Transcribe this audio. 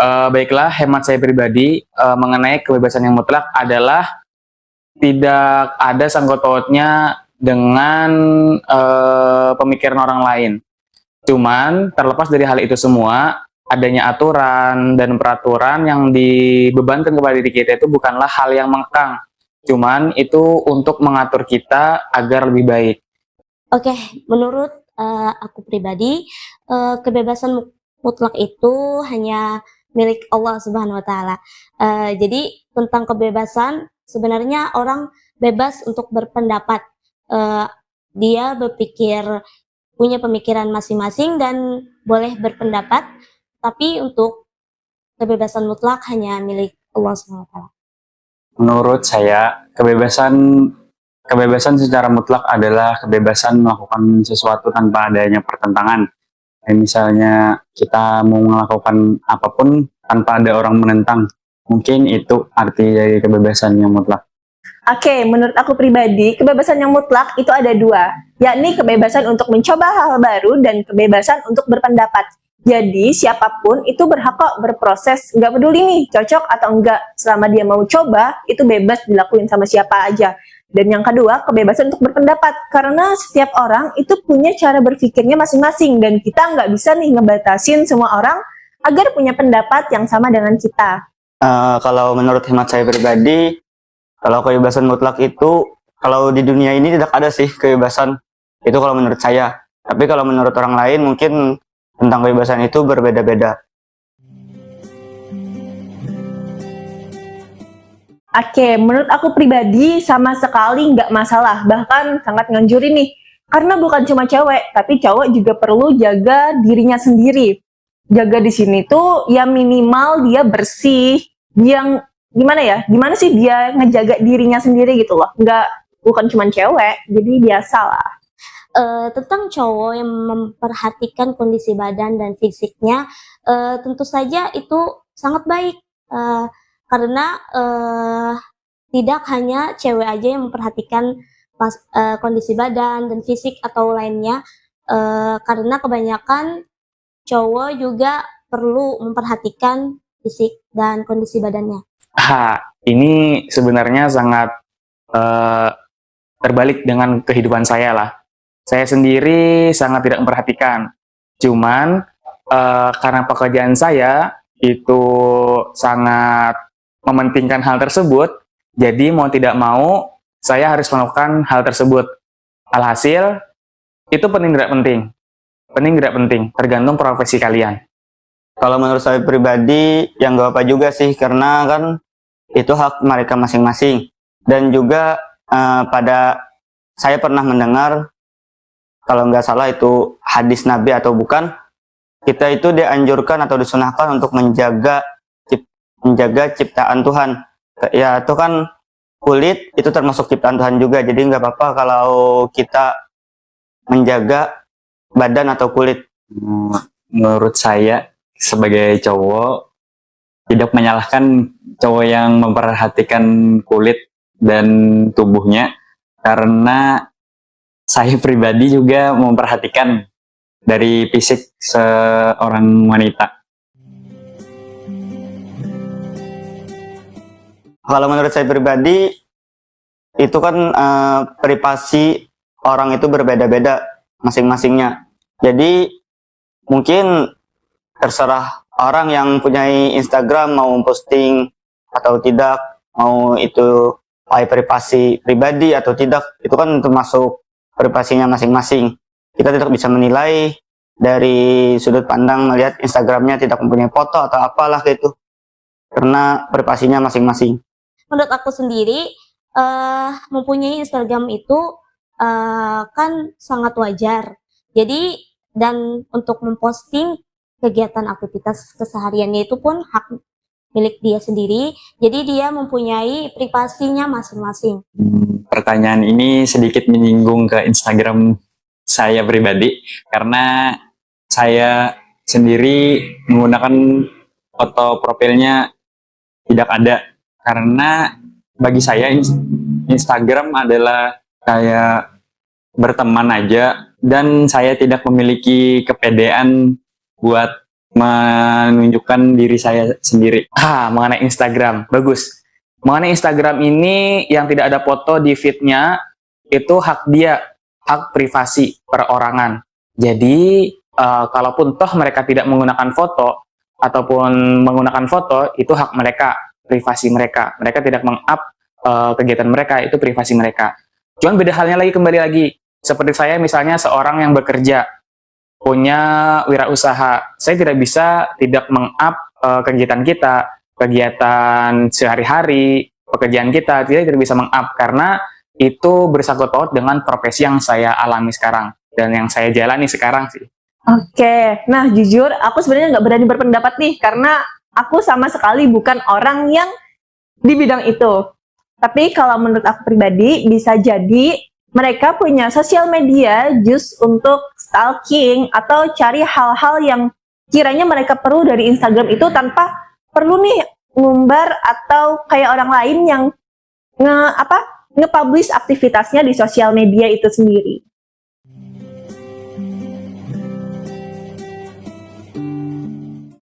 Baiklah, hemat saya pribadi mengenai kebebasan yang mutlak adalah tidak ada sangkut pautnya dengan pemikiran orang lain. Cuman terlepas dari hal itu semua, adanya aturan dan peraturan yang dibebankan kepada diri kita itu bukanlah hal yang mengekang. Cuman itu untuk mengatur kita agar lebih baik. Oke, menurut aku pribadi, kebebasan mutlak itu hanya milik Allah Subhanahu wa taala. Jadi tentang kebebasan, sebenarnya orang bebas untuk berpendapat. Eee, Dia punya pemikiran masing-masing dan boleh berpendapat, tapi untuk kebebasan mutlak hanya milik Allah Subhanahu wa taala. Menurut saya, kebebasan secara mutlak adalah kebebasan melakukan sesuatu tanpa adanya pertentangan. Kayak misalnya kita mau melakukan apapun tanpa ada orang menentang. Mungkin itu arti dari kebebasan yang mutlak. Oke, menurut aku pribadi, kebebasan yang mutlak itu ada dua, yakni kebebasan untuk mencoba hal baru dan kebebasan untuk berpendapat. Jadi, siapapun itu berhak kok berproses, nggak peduli nih cocok atau enggak. Selama dia mau coba, itu bebas dilakuin sama siapa aja. Dan yang kedua, kebebasan untuk berpendapat. Karena setiap orang itu punya cara berpikirnya masing-masing, dan kita nggak bisa nih ngebatasin semua orang agar punya pendapat yang sama dengan kita. Kalau menurut hemat saya pribadi, kalau kebebasan mutlak itu, kalau di dunia ini tidak ada sih kebebasan. Itu kalau menurut saya. Tapi kalau menurut orang lain mungkin tentang kebebasan itu berbeda-beda. Oke, menurut aku pribadi sama sekali nggak masalah. Bahkan sangat nganjurin nih. Karena bukan cuma cewek, tapi cowok juga perlu jaga dirinya sendiri. Jaga di sini tuh ya minimal dia bersih. Yang gimana ya? Gimana sih dia ngejaga dirinya sendiri gitu loh? Bukan cuma cewek, jadi biasa lah. Tentang cowok yang memperhatikan kondisi badan dan fisiknya, tentu saja itu sangat baik, karena tidak hanya cewek aja yang memperhatikan kondisi badan dan fisik atau lainnya, karena kebanyakan cowok juga perlu memperhatikan fisik dan kondisi badannya. Ini sebenarnya sangat terbalik dengan kehidupan saya lah. Saya sendiri sangat tidak memperhatikan. Cuman karena pekerjaan saya itu sangat mementingkan hal tersebut, jadi mau tidak mau saya harus melakukan hal tersebut. Alhasil, itu penting tidak penting? Penting tidak penting, tergantung profesi kalian. Kalau menurut saya pribadi, yang gak apa juga sih, karena kan itu hak mereka masing-masing. Dan juga saya pernah mendengar, kalau nggak salah itu hadis Nabi atau bukan, kita itu dianjurkan atau disunahkan untuk menjaga ciptaan Tuhan. Ya itu kan kulit itu termasuk ciptaan Tuhan juga, jadi nggak apa-apa kalau kita menjaga badan atau kulit. Menurut saya sebagai cowok, tidak menyalahkan cowok yang memperhatikan kulit dan tubuhnya, karena saya pribadi juga memperhatikan dari fisik seorang wanita. Kalau menurut saya pribadi, itu kan privasi orang itu berbeda-beda masing-masingnya. Jadi mungkin terserah orang yang punya Instagram mau posting atau tidak, mau itu privasi pribadi atau tidak, itu kan termasuk privasinya masing-masing. Kita tidak bisa menilai dari sudut pandang melihat Instagramnya tidak mempunyai foto atau apalah gitu, karena privasinya masing-masing. Menurut aku sendiri, mempunyai Instagram itu kan sangat wajar. Jadi dan untuk memposting kegiatan aktivitas kesehariannya itu pun hak milik dia sendiri. Jadi dia mempunyai privasinya masing-masing. Pertanyaan ini sedikit menyinggung ke Instagram saya pribadi, karena saya sendiri menggunakan foto profilnya tidak ada, karena bagi saya Instagram adalah kayak berteman aja, dan saya tidak memiliki kepedean buat menunjukkan diri saya sendiri. Mengenai Instagram, bagus. Mengenai Instagram ini yang tidak ada foto di feed-nya, itu hak dia, hak privasi perorangan. Jadi, kalaupun toh mereka tidak menggunakan foto, ataupun menggunakan foto, itu hak mereka, privasi mereka. Mereka tidak meng-up kegiatan mereka, itu privasi mereka. Cuman beda halnya lagi, kembali lagi. Seperti saya misalnya seorang yang bekerja, punya wirausaha. Saya tidak bisa tidak meng-up kegiatan kita, kegiatan sehari-hari, pekerjaan kita, tidak bisa meng-up karena itu bersangkut paut dengan profesi yang saya alami sekarang dan yang saya jalani sekarang sih. Oke, nah jujur aku sebenarnya nggak berani berpendapat nih karena aku sama sekali bukan orang yang di bidang itu. Tapi kalau menurut aku pribadi bisa jadi mereka punya sosial media just untuk stalking atau cari hal-hal yang kiranya mereka perlu dari Instagram itu tanpa perlu nih ngumbar atau kayak orang lain yang nge-publish aktivitasnya di sosial media itu sendiri.